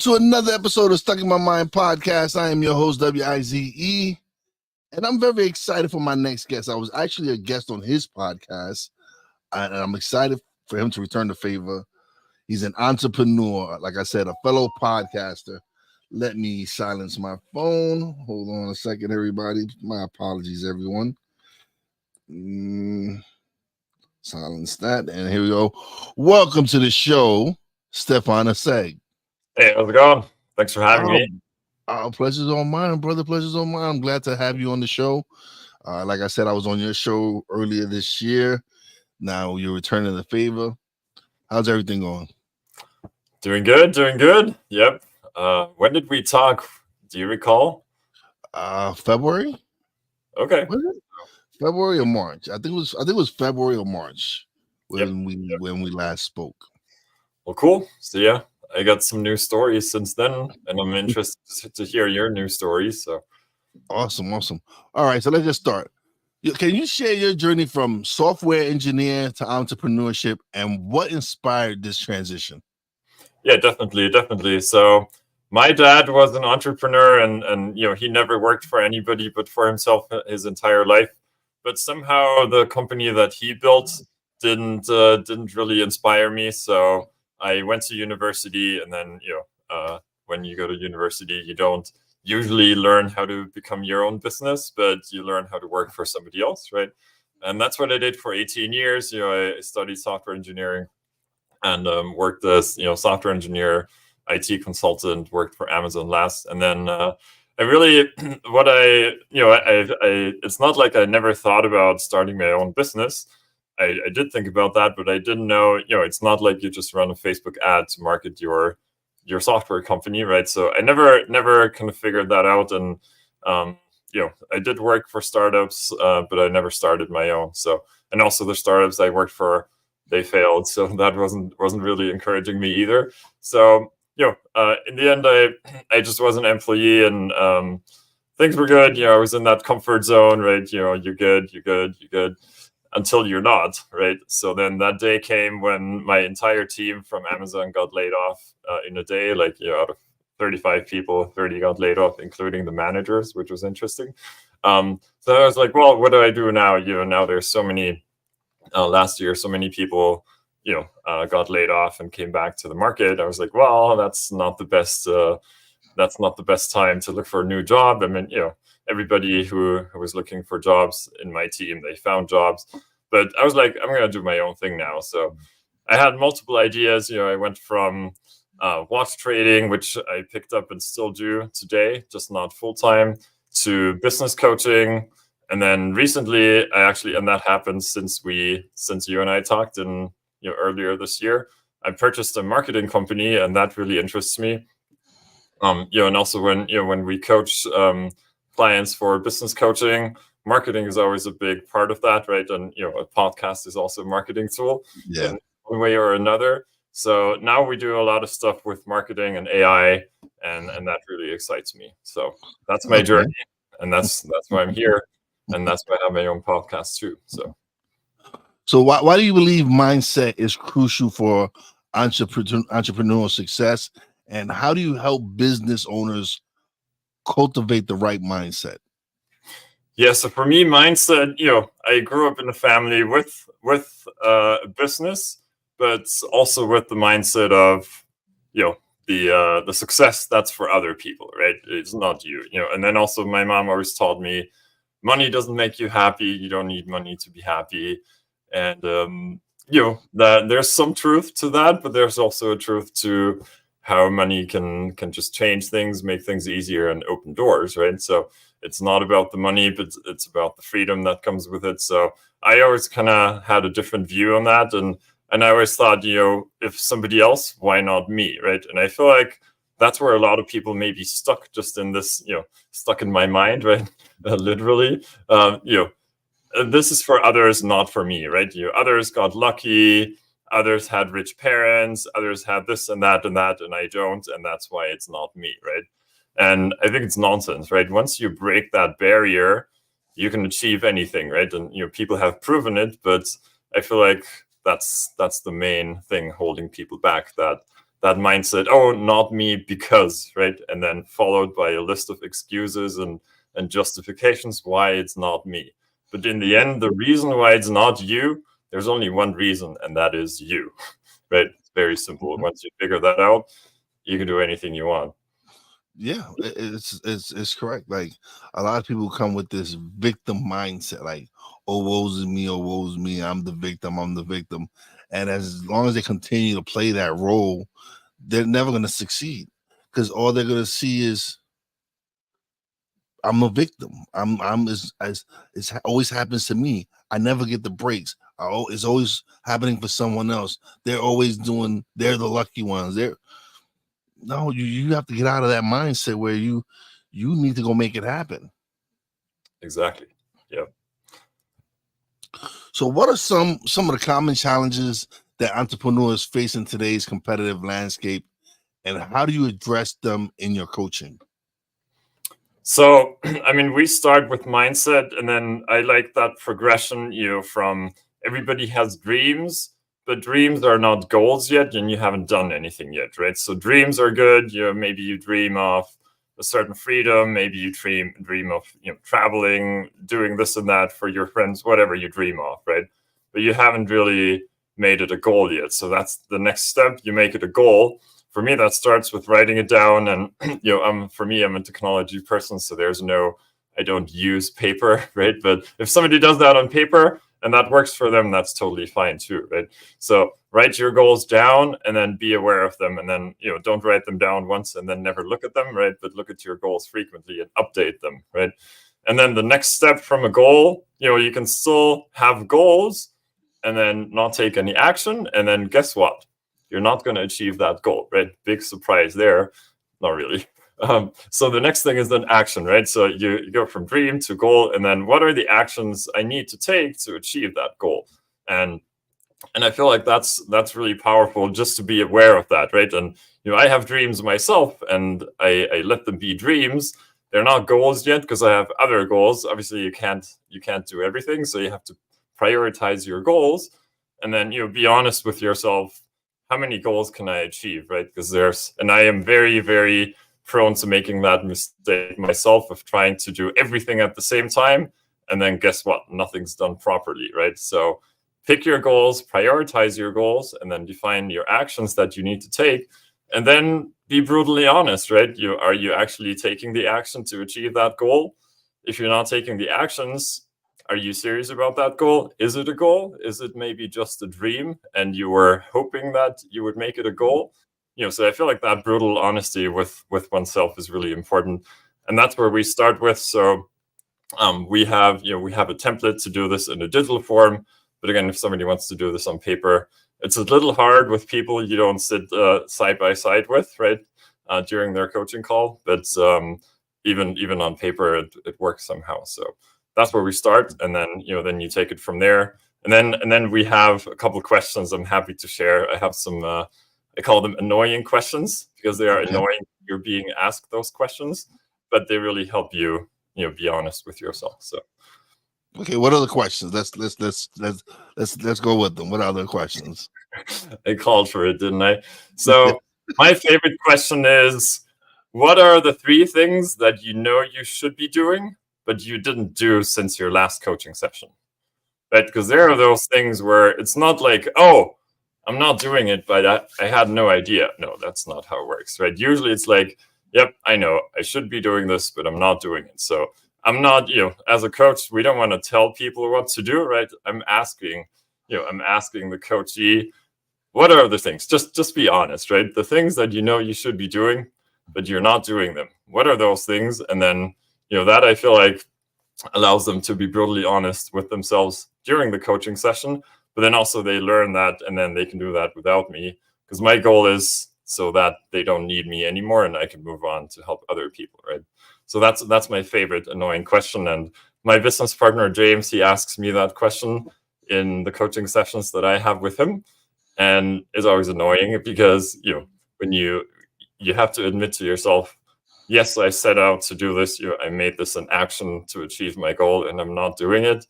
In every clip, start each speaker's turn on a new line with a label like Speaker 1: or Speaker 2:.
Speaker 1: to another episode of Stuck in My Mind podcast. I am your host, WIZE, and I'm very excited for my next guest. I was actually a guest on his podcast, and I'm excited for him to return the favor. He's an entrepreneur, like I said, a fellow podcaster. Let me silence my phone. Hold on a second, everybody. My apologies, everyone. Silence that, and here we go. Welcome to the show, Stefan Asseg.
Speaker 2: Hey, how's it going? Thanks for having me.
Speaker 1: Pleasure's all mine, brother. Pleasure's all mine. I'm glad to have you on the show. Like I said, I was on your show earlier this year. Now you're returning the favor. How's everything going?
Speaker 2: Doing good, doing good. Yep. When did we talk? Do you recall?
Speaker 1: February.
Speaker 2: Okay.
Speaker 1: Was it February or March? I think it was February or March when we last spoke.
Speaker 2: Well, cool. So yeah, I got some new stories since then, and I'm interested to hear your new stories. So
Speaker 1: awesome. All right, so let's just start. Can you share your journey from software engineer to entrepreneurship and what inspired this transition?
Speaker 2: Yeah, definitely. So my dad was an entrepreneur, and he never worked for anybody but for himself his entire life. But somehow the company that he built didn't really inspire me. So I went to university, and then when you go to university, you don't usually learn how to become your own business, but you learn how to work for somebody else, right? And that's what I did for 18 years. I studied software engineering and worked as software engineer, IT consultant, worked for Amazon last, and then I really it's not like I never thought about starting my own business. I did think about that, but I didn't know, it's not like you just run a Facebook ad to market your software company, right? So I never kind of figured that out. And, I did work for startups, but I never started my own. So, and also the startups I worked for, they failed. So that wasn't really encouraging me either. So, in the end, I just was an employee, and things were good. I was in that comfort zone, right? You're good, until you're not, right? So then that day came when my entire team from Amazon got laid off in a day. Like, out of 35 people, 30 got laid off, including the managers, which was interesting. So I was like, well, what do I do now? Now there's so many, last year, so many people, got laid off and came back to the market. I was like, well, that's not the best time to look for a new job. I mean, everybody who was looking for jobs in my team, they found jobs. But I was like, I'm going to do my own thing now. So I had multiple ideas. I went from watch trading, which I picked up and still do today, just not full time, to business coaching. And then recently, and that happened since you and I talked in earlier this year, I purchased a marketing company, and that really interests me. And also when we coach clients for business coaching, marketing is always a big part of that, right? And a podcast is also a marketing tool in one way or another. So now we do a lot of stuff with marketing and AI, and that really excites me. So that's my journey, and that's why I'm here, and that's why I have my own podcast too.
Speaker 1: So why do you believe mindset is crucial for entrepreneurial success? And how do you help business owners cultivate the right mindset?
Speaker 2: Yeah, so for me, mindset, I grew up in a family with business, but also with the mindset of, the success that's for other people, right? It's not you, And then also my mom always taught me, money doesn't make you happy. You don't need money to be happy. And that there's some truth to that, but there's also a truth to how money can just change things, make things easier, and open doors, right? So it's not about the money, but it's about the freedom that comes with it. So I always kind of had a different view on that, and I always thought, if somebody else, why not me, right? And I feel like that's where a lot of people may be stuck, just in this, stuck in my mind, right? Literally, this is for others, not for me, right? Others got lucky, others had rich parents, others had this and that, and I don't, and that's why it's not me, right? And I think it's nonsense, right? Once you break that barrier, you can achieve anything, right? And people have proven it, but I feel like that's the main thing holding people back, that that mindset, oh, not me because, right? And then followed by a list of excuses and justifications why it's not me. But in the end, the reason why it's not you, there's only one reason, and that is you, right? It's very simple. Once you figure that out, you can do anything you want.
Speaker 1: Yeah, it's correct. Like, a lot of people come with this victim mindset, like, oh, woe's me, oh, woe's me, I'm the victim. And as long as they continue to play that role, they're never going to succeed, because all they're going to see is, I'm a victim. I'm as it always happens to me. I never get the breaks. It's always happening for someone else. They're the lucky ones. No, you have to get out of that mindset where you need to go make it happen.
Speaker 2: Exactly. Yeah.
Speaker 1: So what are some of the common challenges that entrepreneurs face in today's competitive landscape, and how do you address them in your coaching?
Speaker 2: So, I mean, we start with mindset, and then I like that progression, from everybody has dreams, but dreams are not goals yet, and you haven't done anything yet, right? So dreams are good. Maybe you dream of a certain freedom. Maybe you dream of, traveling, doing this and that for your friends, whatever you dream of, right? But you haven't really made it a goal yet. So that's the next step. You make it a goal. For me, that starts with writing it down. And, I'm a technology person, so I don't use paper, right? But if somebody does that on paper and that works for them, that's totally fine too, right? So write your goals down and then be aware of them. And then, don't write them down once and then never look at them, right? But look at your goals frequently and update them, right? And then the next step from a goal, you can still have goals and then not take any action. And then guess what? You're not going to achieve that goal, right? Big surprise there. Not really. So the next thing is then action, right? So you go from dream to goal, and then what are the actions I need to take to achieve that goal? And I feel like that's really powerful, just to be aware of that, right? And I have dreams myself, and I let them be dreams. They're not goals yet because I have other goals. Obviously, you can't do everything, so you have to prioritize your goals, and then be honest with yourself. How many goals can I achieve, right? Because I am very, very prone to making that mistake myself of trying to do everything at the same time. And then guess what? Nothing's done properly, right? So pick your goals, prioritize your goals, and then define your actions that you need to take. And then be brutally honest, right? Are you actually taking the action to achieve that goal? If you're not taking the actions, are you serious about that goal? Is it a goal? Is it maybe just a dream and you were hoping that you would make it a goal? So I feel like that brutal honesty with oneself is really important. And that's where we start with. So we have a template to do this in a digital form. But again, if somebody wants to do this on paper, it's a little hard with people you don't sit side by side with, right, during their coaching call. But even on paper, it works somehow. So that's where we start, and then then you take it from there. And then we have a couple of questions I'm happy to share. I have some I call them annoying questions, because they are annoying. You're being asked those questions, but they really help you be honest with yourself. So
Speaker 1: okay, what are the questions? Let's go with them. What are the questions?
Speaker 2: I called for it, didn't I? So my favorite question is, what are the 3 things that you should be doing, but you didn't do since your last coaching session, right? Because there are those things where it's not like, oh, I'm not doing it, but I had no idea. No, that's not how it works, right? Usually it's like, yep, I know I should be doing this, but I'm not doing it. So I'm not, as a coach, we don't want to tell people what to do, right? I'm asking the coachee, what are the things? Just be honest, right? The things that you should be doing, but you're not doing them. What are those things? And then, that I feel like allows them to be brutally honest with themselves during the coaching session. But then also they learn that, and then they can do that without me, because my goal is so that they don't need me anymore and I can move on to help other people, right? So that's my favorite annoying question. And my business partner, James, he asks me that question in the coaching sessions that I have with him. And it's always annoying because, when you have to admit to yourself, yes, I set out to do this. I made this an action to achieve my goal, and I'm not doing it.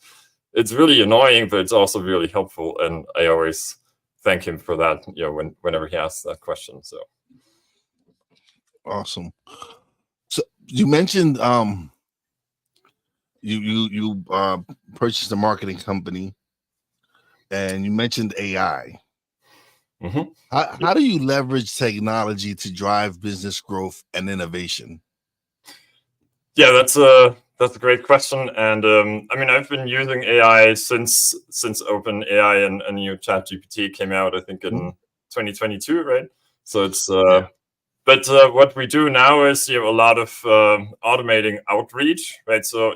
Speaker 2: It's really annoying, but it's also really helpful. And I always thank him for that, whenever he asks that question. So
Speaker 1: awesome. So you mentioned you purchased a marketing company, and you mentioned AI.
Speaker 2: Mm-hmm.
Speaker 1: How do you leverage technology to drive business growth and innovation?
Speaker 2: Yeah, that's a great question. And I've been using AI since OpenAI and ChatGPT came out, I think in 2022, right? So it's but what we do now is a lot of automating outreach, right? So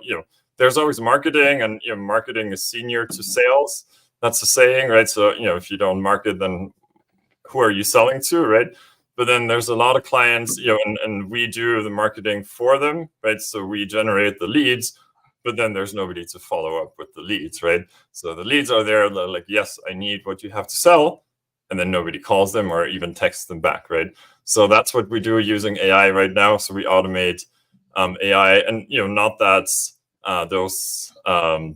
Speaker 2: there's always marketing, and marketing is senior to sales. That's the saying, right? So if you don't market, then who are you selling to, right? But then there's a lot of clients, and we do the marketing for them, right? So we generate the leads, but then there's nobody to follow up with the leads, right? So the leads are there, they're like, yes, I need what you have to sell, and then nobody calls them or even texts them back, right? So that's what we do using AI right now. So we automate AI, and not that those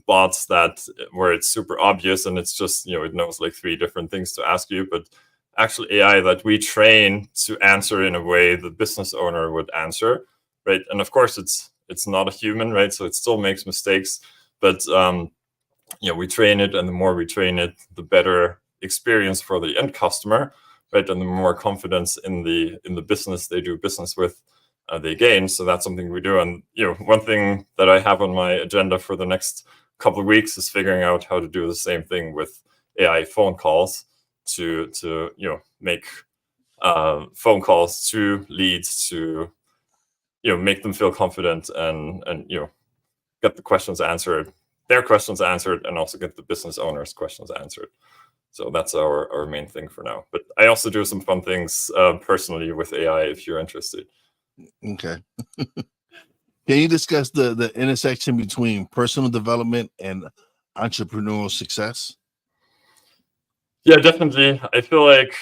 Speaker 2: bots that where it's super obvious and it's just it knows like 3 different things to ask you, but actually AI that we train to answer in a way the business owner would answer, right? And of course, it's not a human, right? So it still makes mistakes, but we train it, and the more we train it, the better experience for the end customer, right? And the more confidence in the business they do business with, they gain. So that's something we do. And one thing that I have on my agenda for the next couple of weeks is figuring out how to do the same thing with AI phone calls to make phone calls to leads to make them feel confident, and get the questions answered, their questions answered, and also get the business owners' questions answered. So that's our main thing for now. But I also do some fun things personally with AI if you're interested.
Speaker 1: Okay. Can you discuss the intersection between personal development and entrepreneurial success?
Speaker 2: Yeah, definitely. I feel like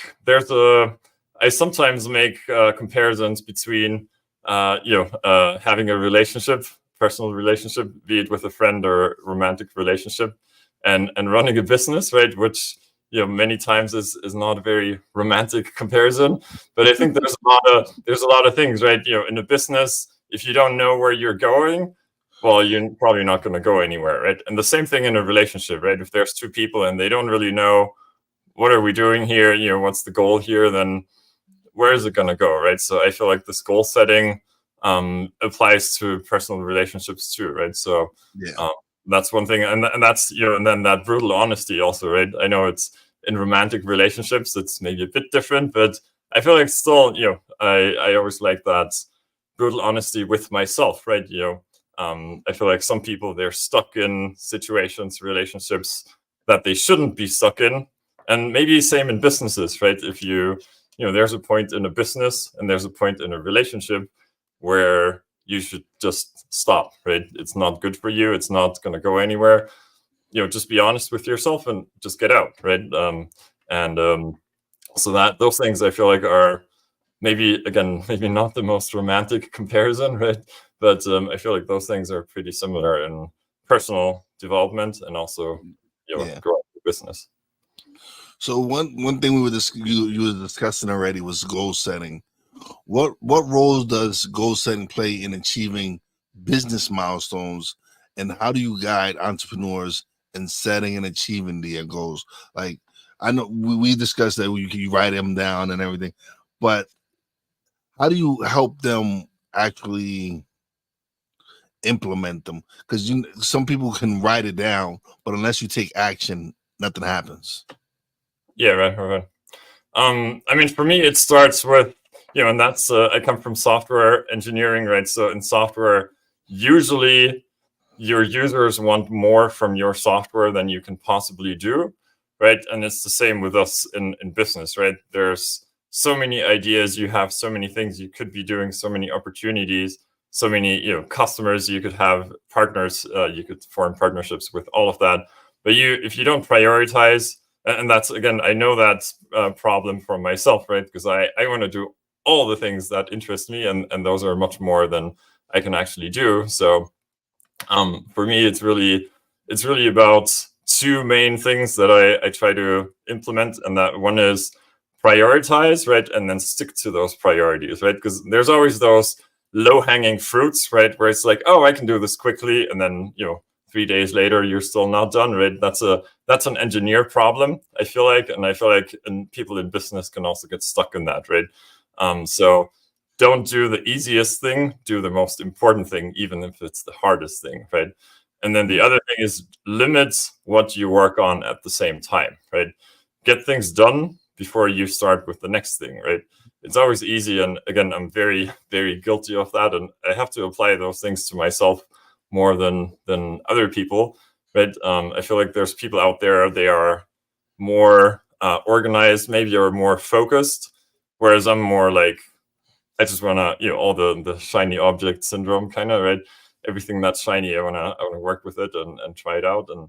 Speaker 2: I sometimes make comparisons between, having a relationship, personal relationship, be it with a friend or romantic relationship, and running a business, right? Which many times is not a very romantic comparison, but I think there's a lot of things, right? In a business, if you don't know where you're going, well, you're probably not going to go anywhere, right? And the same thing in a relationship, right? If there's 2 people and they don't really know what are we doing here, what's the goal here, then where is it going to go, right? So I feel like this goal setting applies to personal relationships too, right? So that's one thing, and that's and then that brutal honesty also, right? I know it's in romantic relationships, it's maybe a bit different, but I feel like still, I always like that brutal honesty with myself, right? I feel like some people, they're stuck in situations, relationships that they shouldn't be stuck in. And maybe same in businesses, right? If there's a point in a business and there's a point in a relationship where you should just stop, right? It's not good for you. It's not going to go anywhere. Just be honest with yourself and just get out, right? So that those things I feel like are maybe not the most romantic comparison, right? But I feel like those things are pretty similar in personal development and also growing the business.
Speaker 1: So one thing you were discussing already was goal setting. What roles does goal setting play in achieving business milestones, and how do you guide entrepreneurs in setting and achieving their goals? Like, I know we discussed that you write them down and everything, but how do you help them actually implement them? Because some people can write it down, but unless you take action, nothing happens.
Speaker 2: Yeah, right. For me, it starts with, and that's, I come from software engineering, right? So in software, usually your users want more from your software than you can possibly do, right? And it's the same with us in business, right? There's so many ideas, you have so many things you could be doing, so many opportunities, so many, customers, you could have partners, you could form partnerships with all of that. But if you don't prioritize, and that's, again, I know that's a problem for myself, right? Because I want to do all the things that interest me, and those are much more than I can actually do. So for me, it's really about two main things that I try to implement, and that one is prioritize, right, and then stick to those priorities, right, because there's always those low-hanging fruits, right, where it's like, oh, I can do this quickly, and then 3 days later you're still not done, right? That's an engineer problem, I feel like, and people in business can also get stuck in that, right? So don't do the easiest thing, do the most important thing, even if it's the hardest thing, right? And then the other thing is limit what you work on at the same time, right? Get things done before you start with the next thing, right? It's always easy. And again, I'm very, very guilty of that. And I have to apply those things to myself more than other people, right? I feel like there's people out there, they are more organized, maybe, or more focused, whereas I'm more like, I just want to, all the shiny object syndrome kind of, right? Everything that's shiny, I want to work with it and try it out. And,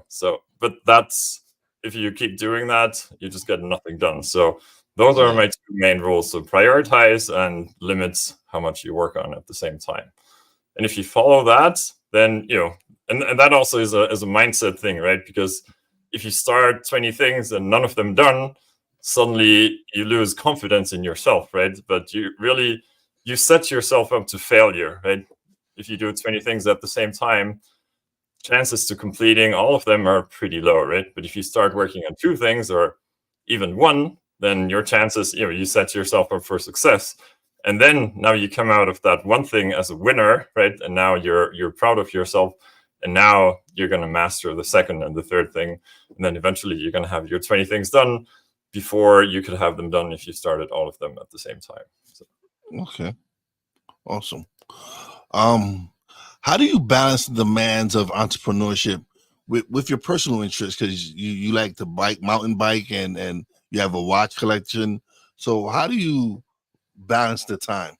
Speaker 2: so, but that's, if you keep doing that, you just get nothing done. So those are my two main rules. So prioritize and limit how much you work on at the same time. And if you follow that, then, and that also is a mindset thing, right? Because if you start 20 things and none of them done, suddenly you lose confidence in yourself, right? But you set yourself up to failure, right? If you do 20 things at the same time, chances to completing all of them are pretty low, right? But if you start working on two things or even one, then your chances, you set yourself up for success. And then now you come out of that one thing as a winner, right? And now you're proud of yourself. And now you're going to master the second and the third thing. And then eventually you're going to have your 20 things done before you could have them done if you started all of them at the same time. So.
Speaker 1: Okay. Awesome. How do you balance the demands of entrepreneurship with your personal interests? Because you like to mountain bike, and you have a watch collection. So how do you balance the time?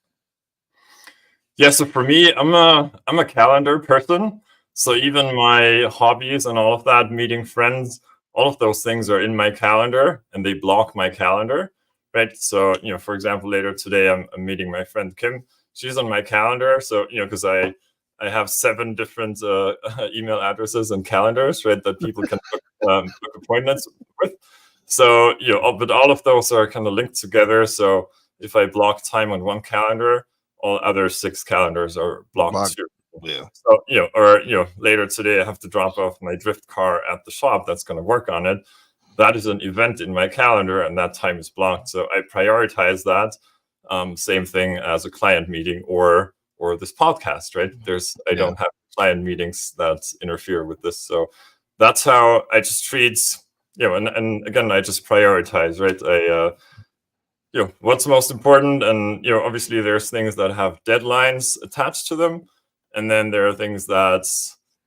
Speaker 2: Yeah, so for me, I'm a calendar person. So even my hobbies and all of that, meeting friends, all of those things are in my calendar, and they block my calendar, right? So, for example, later today, I'm meeting my friend Kim. She's on my calendar. So, because I have 7 different email addresses and calendars, right, that people can book appointments with. So, but all of those are kind of linked together. So if I block time on one calendar, all other 6 calendars are blocked too.
Speaker 1: Yeah.
Speaker 2: So, or later today I have to drop off my drift car at the shop that's going to work on it. That is an event in my calendar, and that time is blocked. So I prioritize that. Same thing as a client meeting or this podcast, right? I don't have client meetings that interfere with this. So that's how I just treat, and again, I just prioritize, right? What's most important, and obviously there's things that have deadlines attached to them, and then there are things that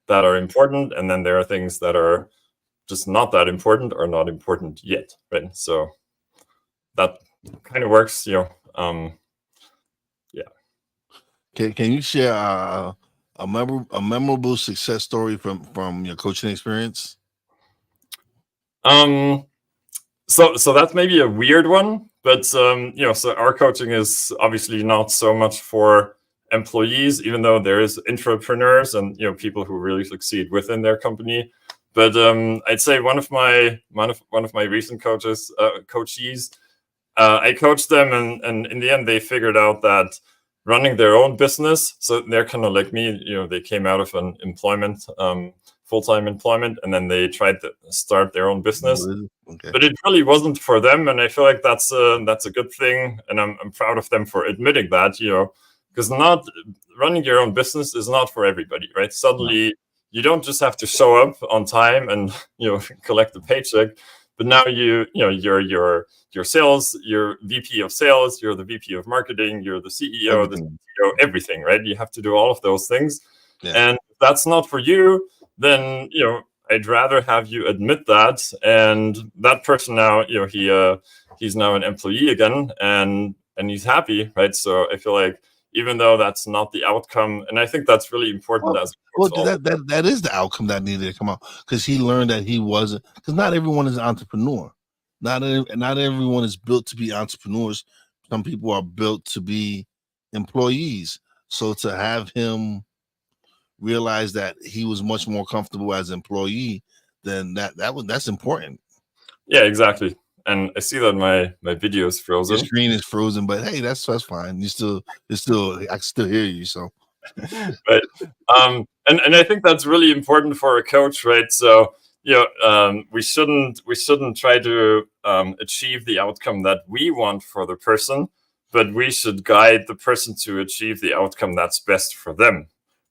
Speaker 2: are important, and then there are things that are just not that important or not important yet, right? So that kind of works, yeah.
Speaker 1: Can you share a memorable success story from your coaching experience?
Speaker 2: So that's maybe a weird one, but so our coaching is obviously not so much for employees, even though there is entrepreneurs and people who really succeed within their company. But I'd say one of my recent coaches, I coached them, and in the end they figured out that running their own business, so they're kind of like me, they came out of an employment, full-time employment, and then they tried to start their own business. Okay. But it really wasn't for them, and I feel like that's a good thing, and I'm proud of them for admitting that, because not running your own business is not for everybody, right? Suddenly you don't just have to show up on time and collect a paycheck, but now you're sales, you're VP of sales, you're the VP of marketing, you're the CEO, everything, right? You have to do all of those things, and if that's not for you, then I'd rather have you admit that. And that person now, he's now an employee again, and he's happy, right? So I feel like even though that's not the outcome, and I think that's really important as
Speaker 1: well, that is the outcome that needed to come out, because he learned that he wasn't, because not everyone is an entrepreneur. Not everyone is built to be entrepreneurs. Some people are built to be employees. So to have him realize that he was much more comfortable as an employee, then that's important.
Speaker 2: Yeah, exactly. And I see that my video is frozen.
Speaker 1: Your screen is frozen, but hey, that's fine. I can still hear you. So,
Speaker 2: right. And I think that's really important for a coach, right? So we shouldn't try to achieve the outcome that we want for the person, but we should guide the person to achieve the outcome that's best for them,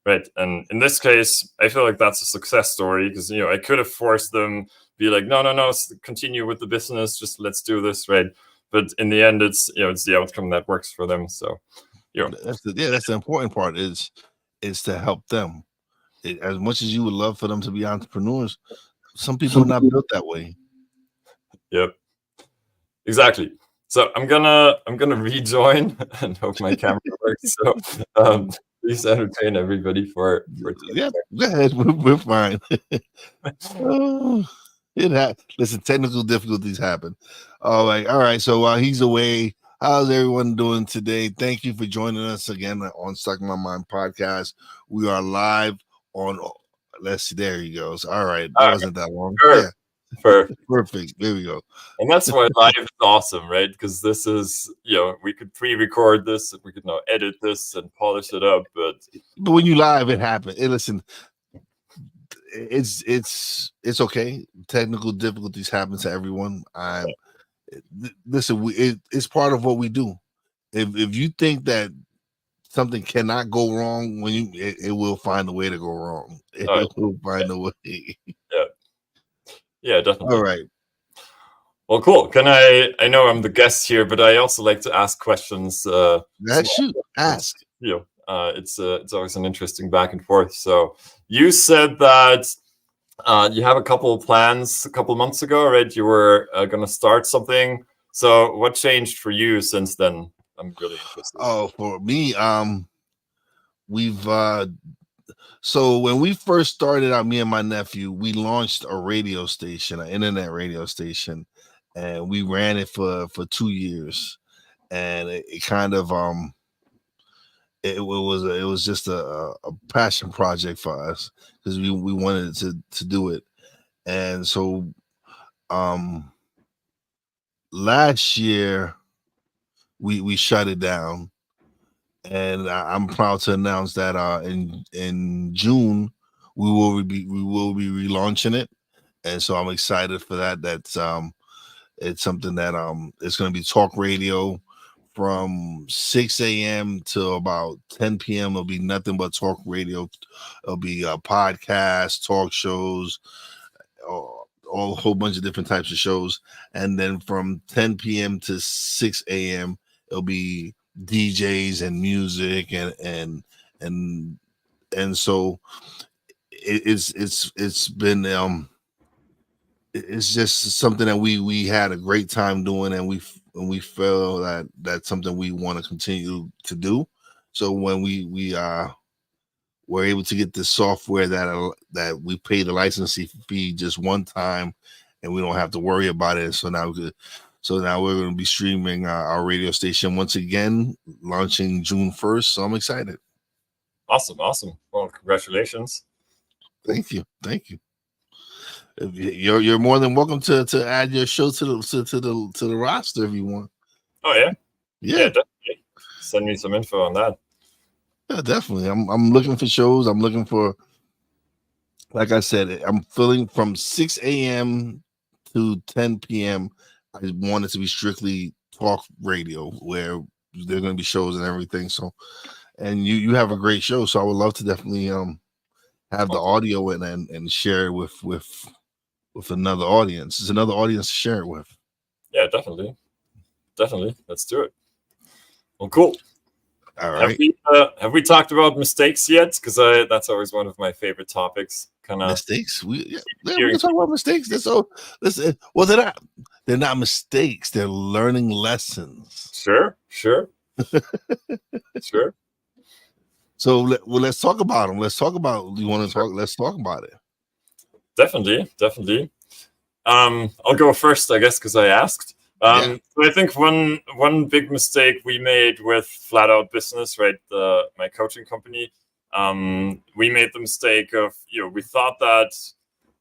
Speaker 2: right? And in this case, I feel like that's a success story because I could have forced them, be like, no, continue with the business, just let's do this, right? But in the end, it's it's the outcome that works for them. So
Speaker 1: that's the important part is to help them. As much as you would love for them to be entrepreneurs, some people are not built that way.
Speaker 2: Yep. Exactly. So I'm gonna rejoin and hope my camera works. So please entertain everybody for
Speaker 1: yeah. Go ahead, we're fine. Listen, technical difficulties happen. All right. So while he's away, how's everyone doing today? Thank you for joining us again on Stuck in My Mind podcast. We are live on. Let's see. There he goes. All right, that wasn't that long.
Speaker 2: Sure.
Speaker 1: Yeah. Perfect. There we go.
Speaker 2: And that's why live is awesome, right? Because this is, we could pre-record this, we could now edit this and polish it up. But
Speaker 1: when you live, it happens. Listen, it's okay. Technical difficulties happen to everyone. Listen, it's part of what we do. If you think that something cannot go wrong, it will find a way to go wrong. It will find a way.
Speaker 2: Yeah, definitely.
Speaker 1: All right.
Speaker 2: Well, cool. I know I'm the guest here, but I also like to ask questions.
Speaker 1: Ask.
Speaker 2: It's always an interesting back and forth. So you said that you have a couple of plans a couple of months ago, right? You were going to start something. So what changed for you since then? I'm really interested.
Speaker 1: Oh, for me, we've so when we first started out, me and my nephew, we launched a radio station, an internet radio station, and we ran it for 2 years, and it kind of it was just a passion project for us because we wanted to do it, and so last year we shut it down. And I'm proud to announce that in June we will be relaunching it, and so I'm excited for that. That's it's something that it's going to be talk radio from 6 a.m. to about 10 p.m. It'll be nothing but talk radio. It'll be podcasts, talk shows, a whole bunch of different types of shows, and then from 10 p.m. to 6 a.m. it'll be DJs and music and so it's been it's just something that we had a great time doing, and we feel that that's something we want to continue to do. So when we were able to get the software that we pay the licensing fee just one time, and we don't have to worry about it. So now we're going to be streaming our radio station once again, launching June 1st. So I'm excited.
Speaker 2: Awesome. Well, congratulations.
Speaker 1: Thank you. You're more than welcome to add your show to the roster if you want.
Speaker 2: Oh yeah,
Speaker 1: definitely.
Speaker 2: Send me some info on that.
Speaker 1: Yeah, definitely. I'm looking for shows. I'm looking for, like I said, I'm feeling from 6 a.m. to 10 p.m. I want it to be strictly talk radio where there are going to be shows and everything. So, and you have a great show, so I would love to definitely have the audio and share it with another audience. There's another audience to share it with.
Speaker 2: Yeah, definitely. Let's do it. Well, cool.
Speaker 1: All right.
Speaker 2: Have we talked about mistakes yet? Because that's always one of my favorite topics.
Speaker 1: Mistakes. We can talk about mistakes. That's all. Listen, well, they're not mistakes. They're learning lessons.
Speaker 2: Sure. Sure.
Speaker 1: So let's talk about them. Let's talk about. You want to talk? Let's talk about it.
Speaker 2: Definitely. I'll go first, I guess, because I asked. So I think one big mistake we made with Flat Out Business, right, my coaching company, we made the mistake of, we thought that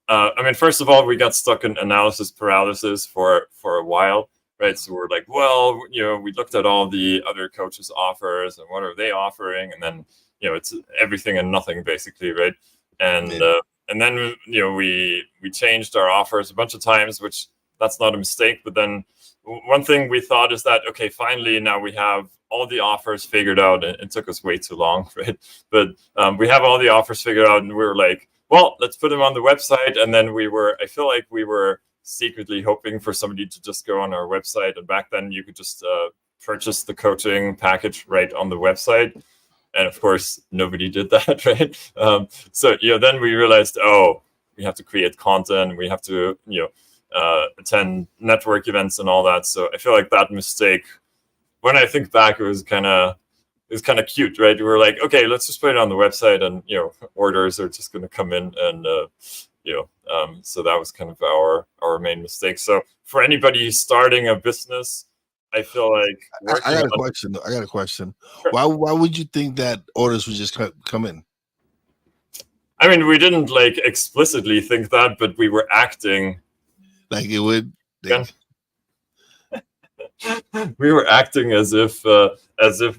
Speaker 2: I mean, first of all, we got stuck in analysis paralysis for a while, right? So we're like, well, we looked at all the other coaches' offers and what are they offering, and then it's everything and nothing basically, right? And
Speaker 1: Yeah.
Speaker 2: and then we changed our offers a bunch of times, which that's not a mistake. But then one thing we thought is that, okay, finally now we have all the offers figured out. And it took us way too long, right? But we have all the offers figured out, and we were like, well, let's put them on the website. And then I feel like we were secretly hoping for somebody to just go on our website. And back then you could just purchase the coaching package right on the website. And of course, nobody did that, right? So then we realized, oh, we have to create content. We have to, attend network events and all that. So I feel like that mistake, when I think back, it was kind of cute, right? We were like, okay, let's just put it on the website, and orders are just going to come in, and so that was kind of our main mistake. So for anybody starting a business, I feel like
Speaker 1: I got a question. I got a question.
Speaker 2: Sure.
Speaker 1: Why would you think that orders would just come in?
Speaker 2: I mean, we didn't like explicitly think that, but we were acting
Speaker 1: like it would.
Speaker 2: We were acting as if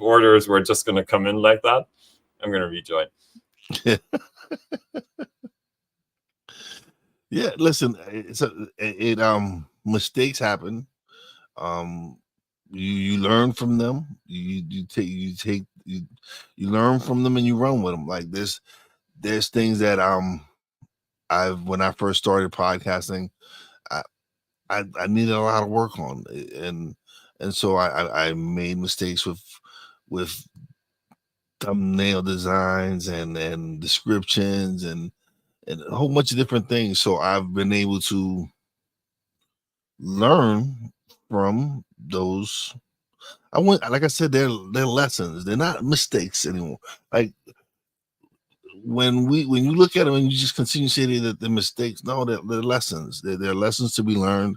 Speaker 2: orders were just going to come in like that. I'm going to rejoin.
Speaker 1: Yeah, listen, mistakes happen. You learn from them. You learn from them and you run with them. Like there's things that when I first started podcasting, I needed a lot of work on, and so I made mistakes with thumbnail designs and descriptions and a whole bunch of different things. So I've been able to learn from those. Like I said, they're lessons. They're not mistakes anymore. Like when you look at them and you just continue to say that they're mistakes, no, they're lessons. They're lessons to be learned.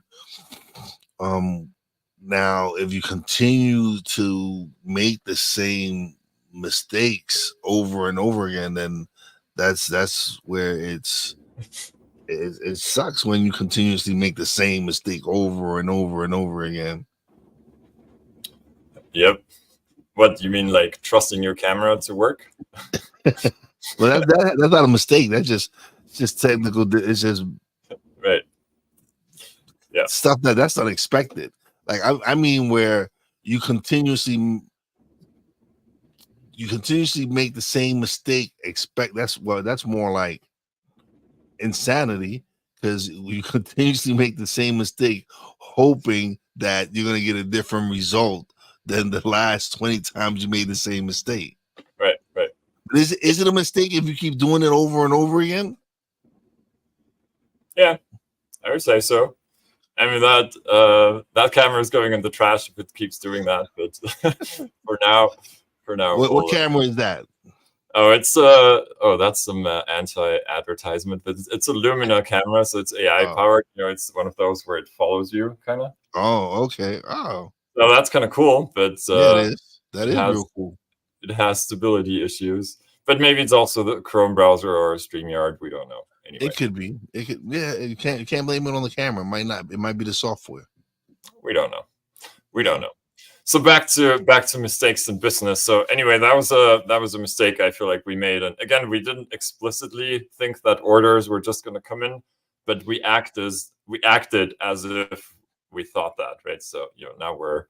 Speaker 1: Now, if you continue to make the same mistakes over and over again, then that's where it sucks, when you continuously make the same mistake over and over and over again.
Speaker 2: Yep. What do you mean, like trusting your camera to work?
Speaker 1: Well, that's not a mistake. That's just technical. It's just
Speaker 2: right. Yeah.
Speaker 1: Stuff that's unexpected. Like I mean, where you continuously make the same mistake. That's more like insanity, because you continuously make the same mistake, hoping that you're going to get a different result than the last 20 times you made the same mistake.
Speaker 2: Right.
Speaker 1: Is it a mistake if you keep doing it over and over again?
Speaker 2: Yeah, I would say so. I mean, that camera is going in the trash if it keeps doing that. But for now,
Speaker 1: what camera is that?
Speaker 2: Oh, it's that's some anti-advertisement, but it's a Lumina camera, so it's AI powered. It's one of those where it follows you, kind of.
Speaker 1: Oh, okay. Oh,
Speaker 2: so that's kind of cool, but
Speaker 1: yeah, it is. That is real cool.
Speaker 2: It has stability issues, but maybe it's also the Chrome browser or StreamYard. We don't know. Anyway.
Speaker 1: It could be. It could. Yeah, you can't blame it on the camera. It might not. It might be the software.
Speaker 2: We don't know. So back to mistakes in business. So anyway, that was a mistake I feel like we made. And again, we didn't explicitly think that orders were just going to come in, but we acted as if we thought that, right? So now we're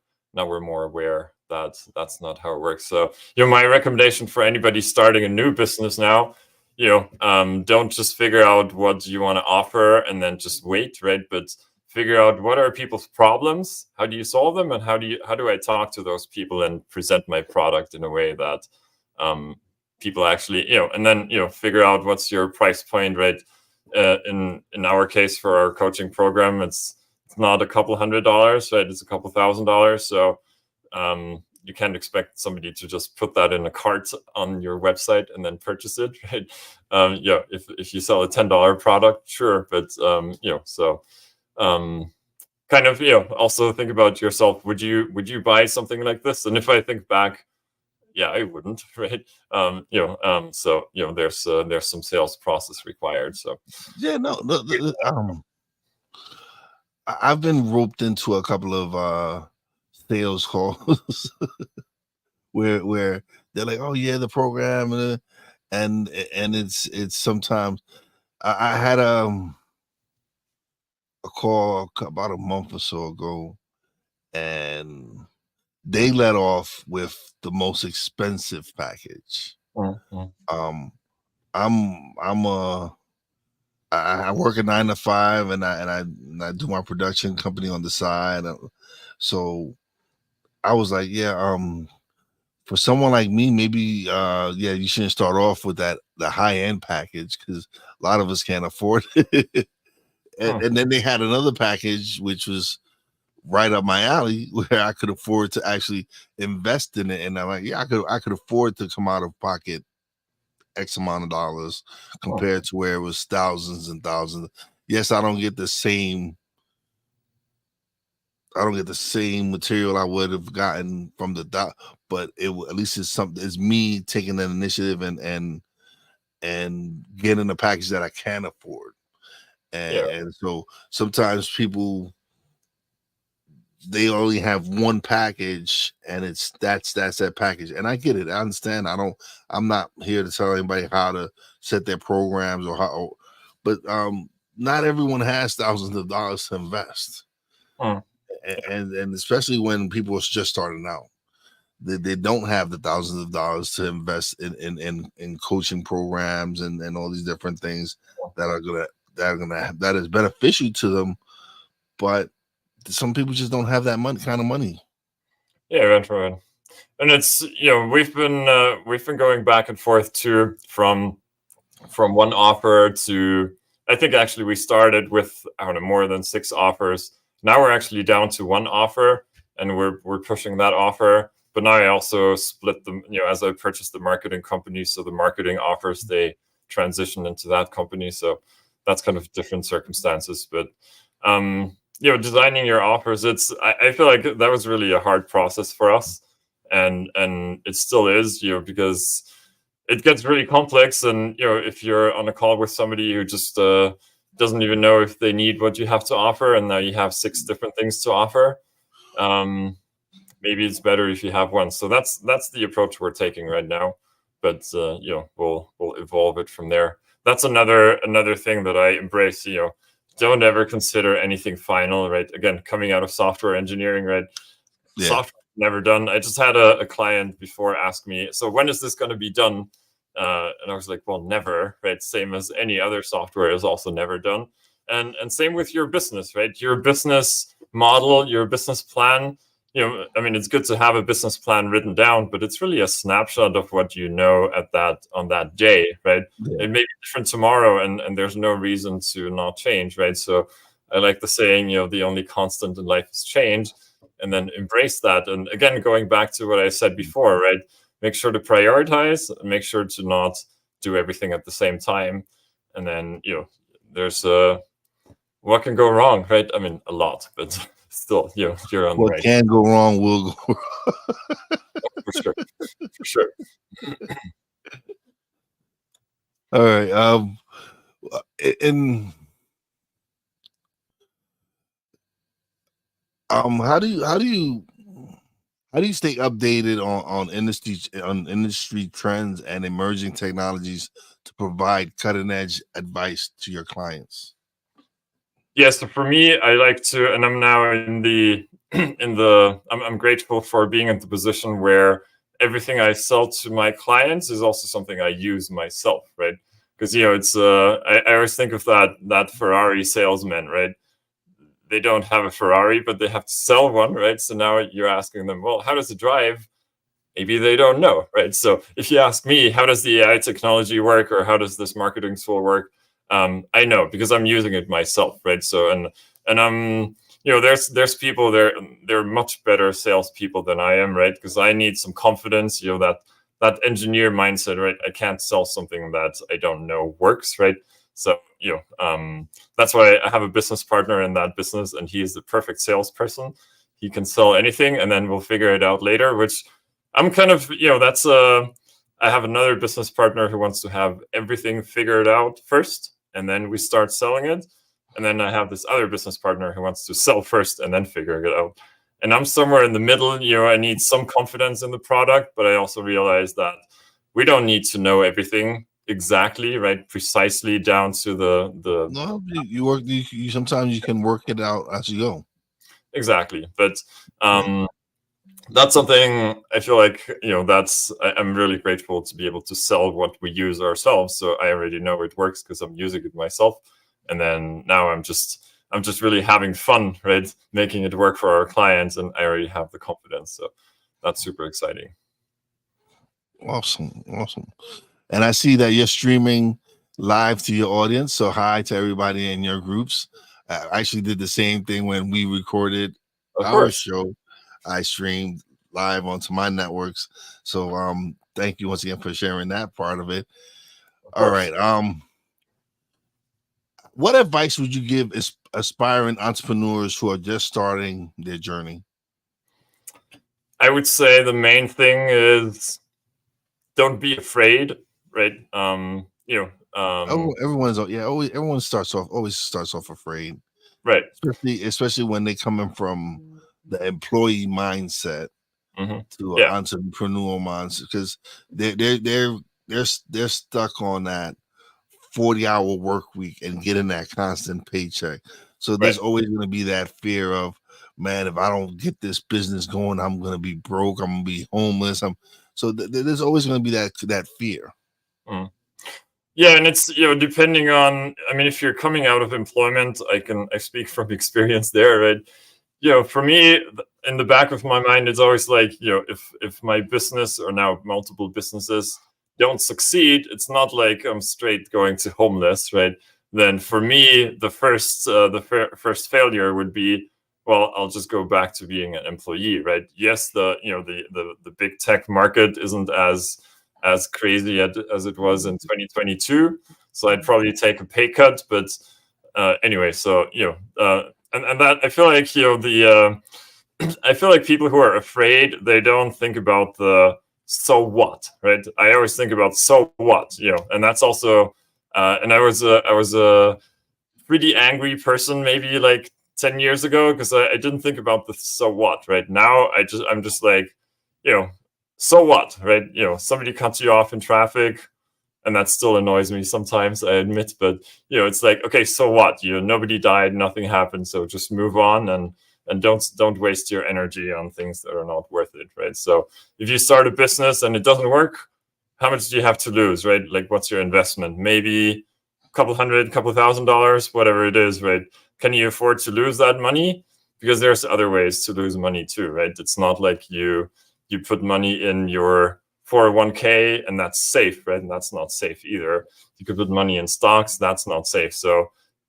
Speaker 2: more aware that that's not how it works. So my recommendation for anybody starting a new business now, don't just figure out what you want to offer and then just wait, right? But figure out what are people's problems, how do you solve them, and how do I talk to those people and present my product in a way that people actually, and then figure out what's your price point, right? In our case, for our coaching program, it's not a couple $100s, right? It's a couple $1,000. So you can't expect somebody to just put that in a cart on your website and then purchase it, right? If you sell a $10 product, sure, but so. Kind of, also think about yourself. Would you buy something like this? And if I think back, yeah, I wouldn't, right? So there's some sales process required. So
Speaker 1: Yeah, no, I've been roped into a couple of sales calls where they're like, oh yeah, the program, and it's sometimes I had a call about a month or so ago, and they let off with the most expensive package. Um, I'm I work a 9 to 5, and I do my production company on the side. So I was like, yeah, for someone like me, maybe yeah, you shouldn't start off with the high end package, because a lot of us can't afford it. And then they had another package which was right up my alley, where I could afford to actually invest in it. And I'm like, yeah, I could afford to come out of pocket X amount of dollars compared to where it was thousands and thousands. Yes, I don't get the same material I would have gotten from the doc, but at least it's something. It's me taking that initiative and getting a package that I can afford. And so sometimes people, they only have one package, and that's that package. And I get it. I understand. I'm not here to tell anybody how to set their programs but not everyone has thousands of dollars to invest. And especially when people are just starting out, they don't have the thousands of dollars to invest in coaching programs and all these different things that is beneficial to them. But some people just don't have that kind of money.
Speaker 2: Yeah, right. And it's we've been going back and forth too, from one offer to, I think actually we started with, I don't know, more than 6 offers. Now we're actually down to 1 offer, and we're pushing that offer. But now I also split them, as I purchased the marketing company, so the marketing offers, they transition into that company. So that's kind of different circumstances. But designing your offers, I feel like that was really a hard process for us, and it still is, because it gets really complex. And if you're on a call with somebody who just doesn't even know if they need what you have to offer, and now you have 6 different things to offer, maybe it's better if you have one. So that's the approach we're taking right now. But we'll evolve it from there. That's another thing that I embrace. Don't ever consider anything final, right? Again, coming out of software engineering, right?
Speaker 1: Yeah.
Speaker 2: Software never done. I just had a client before ask me, so when is this going to be done? And I was like, well, never, right? Same as any other software is also never done. And same with your business, right? Your business model, your business plan, it's good to have a business plan written down, but it's really a snapshot of what on that day, right?
Speaker 1: Yeah.
Speaker 2: It may be different tomorrow, and there's no reason to not change, right? So I like the saying, the only constant in life is change, and then embrace that. And again, going back to what I said before, right? Make sure to prioritize, make sure to not do everything at the same time. And then, there's what can go wrong, right? A lot, but still, you're on the
Speaker 1: What
Speaker 2: right.
Speaker 1: can go wrong will go wrong.
Speaker 2: For sure.
Speaker 1: All right. And how do you stay updated on industry trends and emerging technologies to provide cutting edge advice to your clients?
Speaker 2: Yes, so for me, I like to, and I'm now in the I'm grateful for being in the position where everything I sell to my clients is also something I use myself, right? Because it's I always think of that Ferrari salesman, right? They don't have a Ferrari, but they have to sell one, right? So now you're asking them, well, how does it drive? Maybe they don't know, right? So if you ask me, how does the AI technology work, or how does this marketing tool work? I know, because I'm using it myself, right? So and there's people there, they're much better salespeople than I am, right? Because I need some confidence, that engineer mindset, right? I can't sell something that I don't know works, right? So that's why I have a business partner in that business, and he is the perfect salesperson. He can sell anything, and then we'll figure it out later, which I'm kind of, that's I have another business partner who wants to have everything figured out first, and then we start selling it. And then I have this other business partner who wants to sell first and then figure it out. And I'm somewhere in the middle. I need some confidence in the product, but I also realize that we don't need to know everything exactly, right? Precisely down to the
Speaker 1: No, you work. You sometimes you can work it out as you go.
Speaker 2: exactly. But that's something I feel like, I'm really grateful to be able to sell what we use ourselves. So I already know it works because I'm using it myself. And then now I'm just really having fun, right? Making it work for our clients, and I already have the confidence. So that's super exciting.
Speaker 1: Awesome. And I see that you're streaming live to your audience. So hi to everybody in your groups. I actually did the same thing when we recorded our show. I streamed live onto my networks. So thank you once again for sharing that part of it. All right. What advice would you give aspiring entrepreneurs who are just starting their journey?
Speaker 2: I would say the main thing is don't be afraid, right?
Speaker 1: Everyone starts off afraid,
Speaker 2: right?
Speaker 1: Especially when they coming from the employee mindset to an entrepreneurial mindset, because they're stuck on that 40-hour work week and getting that constant paycheck. So there's always going to be that fear of, man, if I don't get this business going, I'm going to be broke. I'm going to be homeless. So there's always going to be that fear.
Speaker 2: Yeah, and it's depending on. I mean, if you're coming out of employment, I speak from experience there, right? For me, in the back of my mind, it's always like, if my business, or now multiple businesses, don't succeed, it's not like I'm straight going to homeless, right? Then for me, the first failure would be, well, I'll just go back to being an employee, right? Yes, the big tech market isn't as crazy as it was in 2022, so I'd probably take a pay cut. But anyway, so and that I feel like I feel like people who are afraid, they don't think about the so what, right? I always think about so what, and that's also and I was a pretty angry person maybe like 10 years ago, because I didn't think about the so what, right? Now I'm just like, so what, right? Somebody cuts you off in traffic, and that still annoys me sometimes, I admit, but it's like, okay, so what? Nobody died, nothing happened, so just move on, and don't waste your energy on things that are not worth it, right? So if you start a business and it doesn't work, how much do you have to lose, right? Like, what's your investment? Maybe a couple $1,000, whatever it is, right? Can you afford to lose that money? Because there's other ways to lose money too, right? It's not like you put money in your 401k and that's safe, right? And that's not safe either. You could put money in stocks, that's not safe. So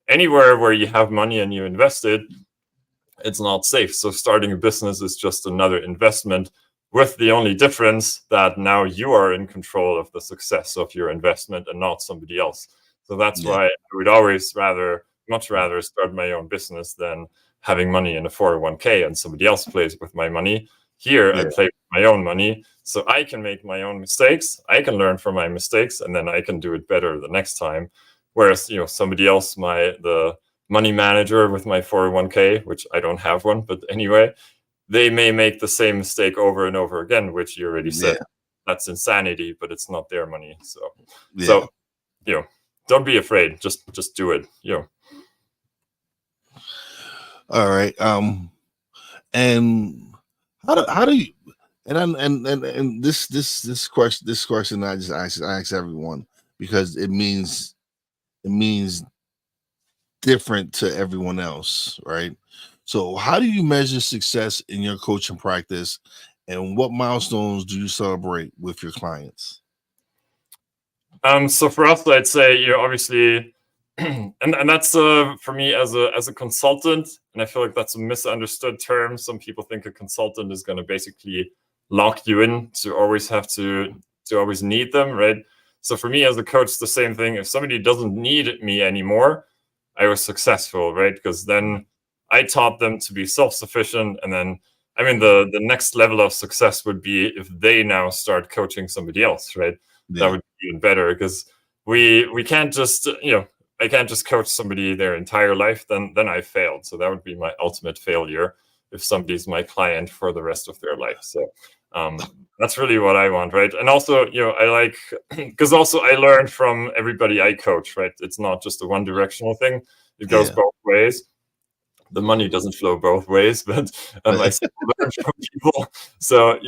Speaker 2: anywhere where you have money and you invest it, it's not safe. So starting a business is just another investment, with the only difference that now you are in control of the success of your investment and not somebody else. So that's why I would always much rather start my own business than having money in a 401k and somebody else plays with my money. Here, I play with my own money, so I can make my own mistakes. I can learn from my mistakes, and then I can do it better the next time. Whereas, somebody else, the money manager with my 401k, which I don't have one, but anyway, they may make the same mistake over and over again, which you already said. That's insanity, but it's not their money. So, don't be afraid. Just do it.
Speaker 1: All right. And how do you, and this question I ask everyone, because it means different to everyone else, right? So how do you measure success in your coaching practice, and what milestones do you celebrate with your clients?
Speaker 2: So for us, I'd say, obviously, and that's for me as a consultant, and I feel like that's a misunderstood term. Some people think a consultant is going to basically lock you in to always have to always need them, right? So for me as a coach, the same thing. If somebody doesn't need me anymore, I was successful, right? Because then I taught them to be self-sufficient, and then I mean, the next level of success would be if they now start coaching somebody else, right? That
Speaker 1: Yeah.
Speaker 2: would be even better, because we can't just, I can't just coach somebody their entire life. Then I failed. So that would be my ultimate failure if somebody's my client for the rest of their life. So that's really what I want, right? And also, I like, because also I learned from everybody I coach, right? It's not just a one directional thing. It goes
Speaker 1: Yeah.
Speaker 2: both ways. The money doesn't flow both ways, but I still learn from people. So,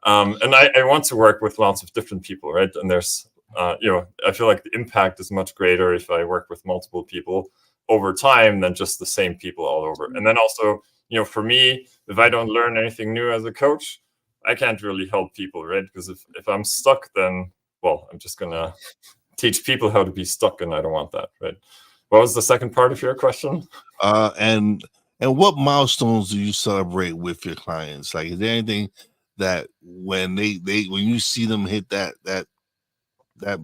Speaker 2: and I want to work with lots of different people, right? And there's, I feel like the impact is much greater if I work with multiple people over time than just the same people all over. And then also, for me, if I don't learn anything new as a coach, I can't really help people, right? Because if I'm stuck, then, well, I'm just going to teach people how to be stuck, and I don't want that, right? What was the second part of your question?
Speaker 1: And what milestones do you celebrate with your clients? Like, is there anything that when when you see them hit that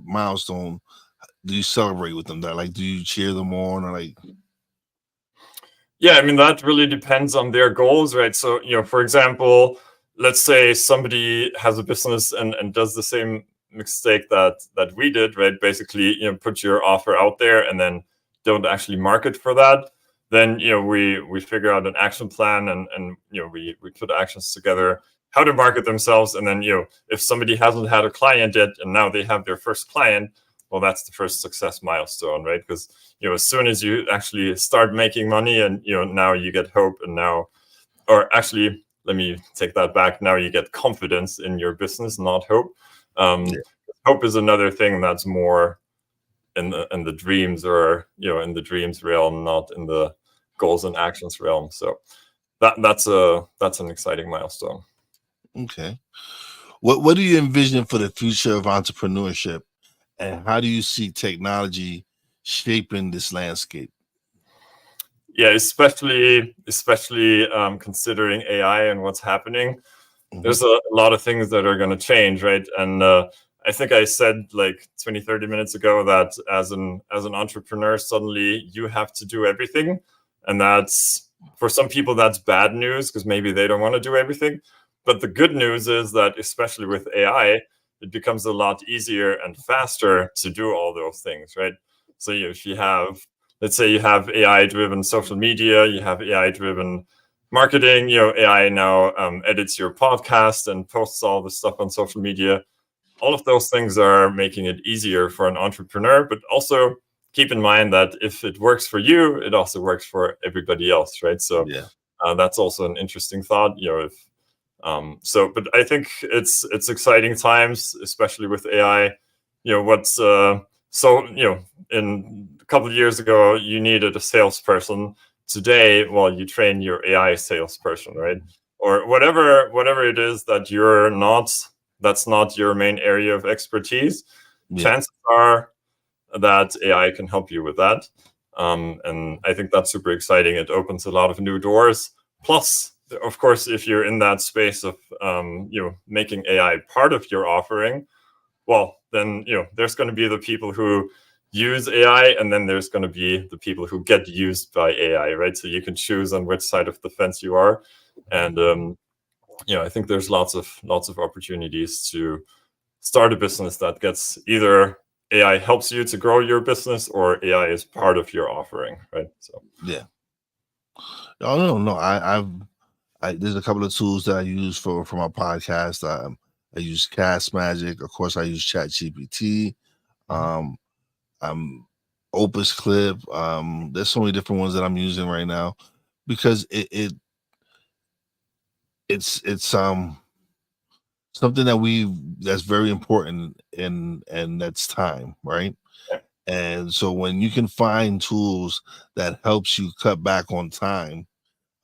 Speaker 1: milestone, do you celebrate with them? That, like, do you cheer them on, or like?
Speaker 2: Yeah, I mean, that really depends on their goals, right? So, for example, let's say somebody has a business and does the same mistake that we did, right? Basically, put your offer out there and then don't actually market for that. Then, we figure out an action plan, and we put actions together, how to market themselves. And then, if somebody hasn't had a client yet and now they have their first client, well, that's the first success milestone, right? Because as soon as you actually start making money, and now you get hope, and now, or actually, let me take that back, now you get confidence in your business, not hope. Hope is another thing that's more in the dreams, or in the dreams realm, not in the goals and actions realm. So that's an exciting milestone.
Speaker 1: Okay. What do you envision for the future of entrepreneurship, and how do you see technology shaping this landscape?
Speaker 2: Yeah, especially considering AI and what's happening. There's a lot of things that are going to change, right? And I think I said like 20, 30 minutes ago that as an entrepreneur, suddenly you have to do everything. And that's, for some people, that's bad news, because maybe they don't want to do everything. But the good news is that, especially with AI, it becomes a lot easier and faster to do all those things, right? So if you have, let's say you have AI-driven social media, you have AI-driven marketing, AI now edits your podcast and posts all the stuff on social media. All of those things are making it easier for an entrepreneur, but also keep in mind that if it works for you, it also works for everybody else, right? So
Speaker 1: Yeah.
Speaker 2: that's also an interesting thought, but I think it's exciting times, especially with AI. In a couple of years ago, you needed a salesperson. Today, well, you train your AI salesperson, right? Or whatever it is that that's not your main area of expertise.
Speaker 1: Yeah.
Speaker 2: Chances are that AI can help you with that. And I think that's super exciting. It opens a lot of new doors. Plus, of course, if you're in that space of making AI part of your offering, well, then there's going to be the people who use AI, and then there's going to be the people who get used by AI, right? So you can choose on which side of the fence you are. And I think there's lots of opportunities to start a business that gets either AI helps you to grow your business, or AI is part of your offering, right? So
Speaker 1: Yeah. Oh no. There's a couple of tools that I use for my podcast. I use Cast Magic. Of course, I use Chat GPT. I'm Opus Clip. There's so many different ones that I'm using right now, because it's something that's very important, and that's time, right?
Speaker 2: yeah.
Speaker 1: And so when you can find tools that helps you cut back on time,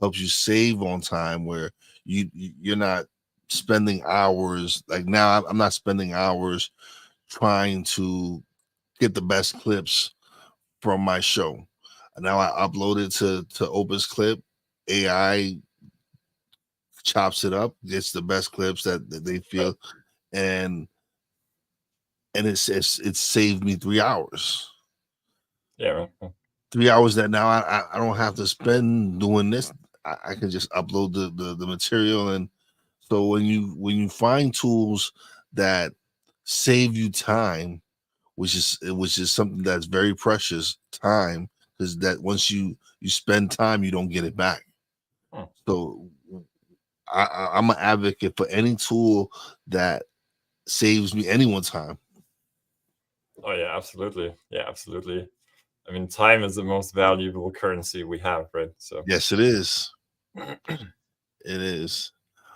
Speaker 1: helps you save on time, where you're not spending hours. Like now, I'm not spending hours trying to get the best clips from my show. Now I upload it to Opus Clip. AI chops it up, gets the best clips that they feel, and it's saved me 3 hours.
Speaker 2: Yeah.
Speaker 1: 3 hours that now I don't have to spend doing this. I can just upload the material. And so when you find tools that save you time, which is something that's very precious, time, because that once you spend time, you don't get it back.
Speaker 2: Hmm.
Speaker 1: So I'm an advocate for any tool that saves me anyone's time.
Speaker 2: Oh yeah, absolutely. Yeah, absolutely. I mean, time is the most valuable currency we have, right? So
Speaker 1: Yes, it is. It is.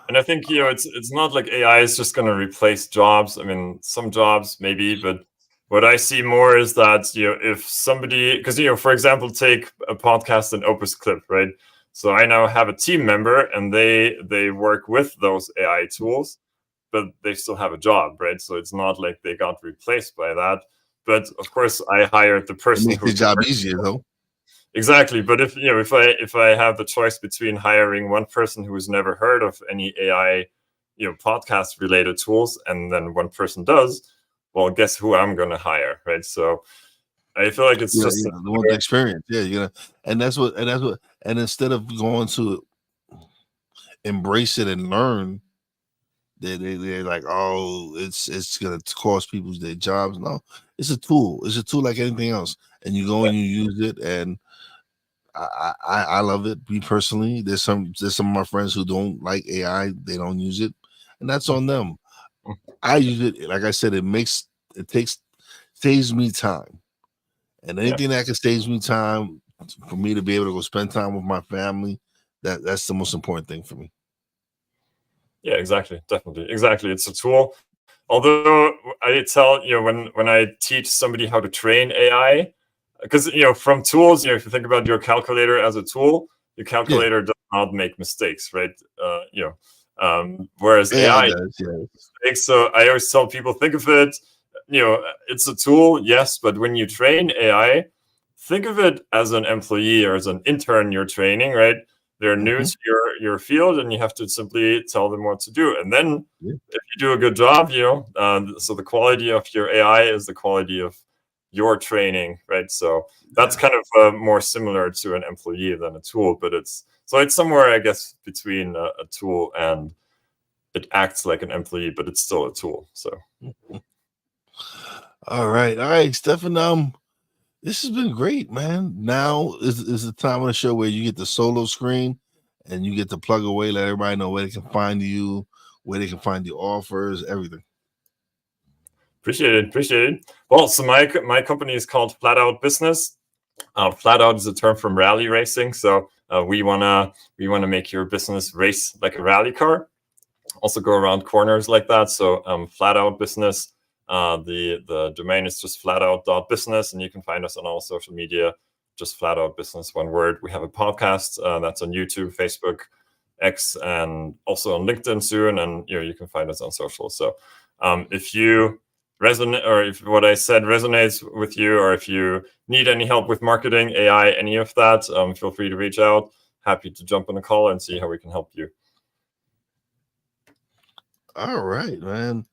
Speaker 2: and I think, it's not like AI is just going to replace jobs. I mean, some jobs maybe, but what I see more is that, if somebody, because, for example, take a podcast and Opus Clip, right? So I now have a team member and they work with those AI tools, but they still have a job, right? So it's not like they got replaced by that. But of course, I hired the
Speaker 1: It
Speaker 2: person
Speaker 1: makes
Speaker 2: who
Speaker 1: your job easier, though.
Speaker 2: exactly. But if I have the choice between hiring one person who has never heard of any AI, podcast related tools, and then one person does, well, guess who I'm going to hire, right? So I feel like it's just
Speaker 1: The one with the experience. Yeah, and and instead of going to embrace it and learn, they're like, oh, it's gonna cost people their jobs. No, it's a tool. It's a tool like anything else, and you go and you use it, and I love it. Me personally, there's some of my friends who don't like AI. They don't use it, and that's on them. I use it. Like I said, saves me time, and
Speaker 2: yeah,
Speaker 1: anything that can save me time for me to be able to go spend time with my family, that's the most important thing for me.
Speaker 2: yeah, exactly, definitely, exactly. It's a tool. Although I tell when I teach somebody how to train AI, because from tools, if you think about your calculator as a tool, your
Speaker 1: Yeah,
Speaker 2: calculator does not make mistakes, right? Whereas
Speaker 1: AI
Speaker 2: AI
Speaker 1: does. Yeah,
Speaker 2: mistakes. So I always tell people, think of it, it's a tool, yes, but when you train AI, think of it as an employee or as an intern you're training, right? They're new
Speaker 1: mm-hmm.
Speaker 2: to your field, and you have to simply tell them what to do. And then
Speaker 1: Yeah.
Speaker 2: if you do a good job, so the quality of your AI is the quality of your training, right? So that's
Speaker 1: Yeah.
Speaker 2: kind of more similar to an employee than a tool, but it's somewhere, I guess, between a tool and it acts like an employee, but it's still a tool. So
Speaker 1: All right, Stefan. This has been great, man. Now is the time of the show where you get the solo screen and you get to plug away, let everybody know where they can find you, where they can find the offers, everything.
Speaker 2: appreciate it. Well, so my company is called Flat Out Business. Flat out is a term from rally racing. So we wanna make your business race like a rally car, also go around corners like that. So Flat Out Business. The domain is just flatout.business, and you can find us on all social media. Just Flat Out Business, one word. We have a podcast that's on YouTube, Facebook, X, and also on LinkedIn soon. And you can find us on social. So if you resonate, or if what I said resonates with you, or if you need any help with marketing, AI, any of that, feel free to reach out. Happy to jump on a call and see how we can help you.
Speaker 1: All right, man.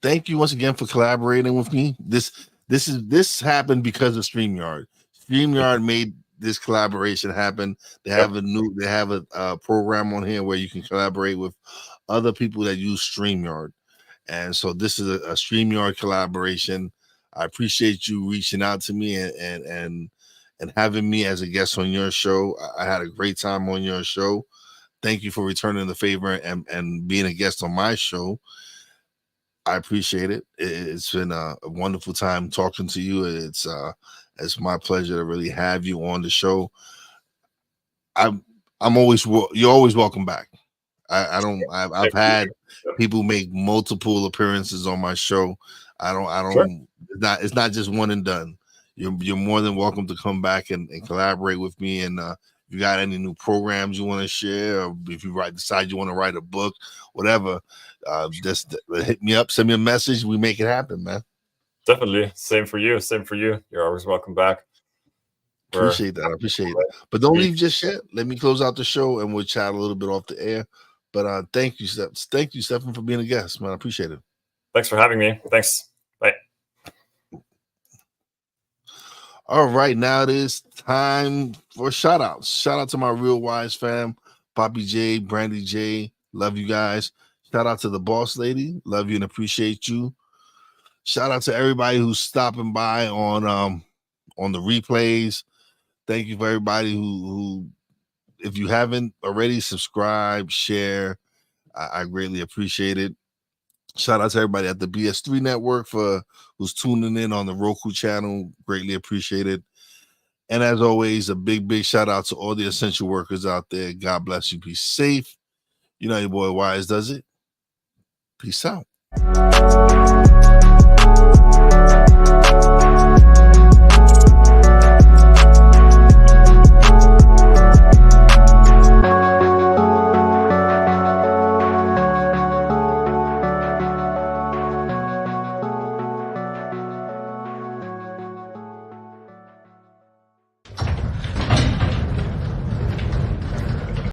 Speaker 1: Thank you once again for collaborating with me. This happened because of StreamYard. StreamYard made this collaboration happen. They have a program on here where you can collaborate with other people that use StreamYard. And so this is a StreamYard collaboration. I appreciate you reaching out to me and having me as a guest on your show. I had a great time on your show. Thank you for returning the favor and being a guest on my show. I appreciate it. It's been a wonderful time talking to you. It's my pleasure to really have you on the show. I'm you're always welcome back. I've had people make multiple appearances on my show. I
Speaker 2: Sure.
Speaker 1: don't it's not just one and done. You're more than welcome to come back and collaborate with me. And if you got any new programs you want to share, or if you decide you want to write a book, whatever, just hit me up, send me a message. We make it happen, man.
Speaker 2: Definitely. Same for you. Same for you. You're always welcome back.
Speaker 1: Appreciate that. I appreciate it. But don't leave just yet. Let me close out the show and we'll chat a little bit off the air. But thank you, Stefan, for being a guest, man. I appreciate it.
Speaker 2: Thanks for having me. Thanks. Bye.
Speaker 1: All right, now it is time for shout outs. Shout out to my Real Wise fam, Poppy J, Brandy J. Love you guys. Shout out to the boss lady. Love you and appreciate you. Shout out to everybody who's stopping by on the replays. Thank you for everybody who if you haven't already, subscribe, share. I greatly appreciate it. Shout out to everybody at the BS3 network for who's tuning in on the Roku channel. Greatly appreciate it. And as always, a big shout out to all the essential workers out there. God bless you. Be safe. You know your boy Wise does it. Peace out.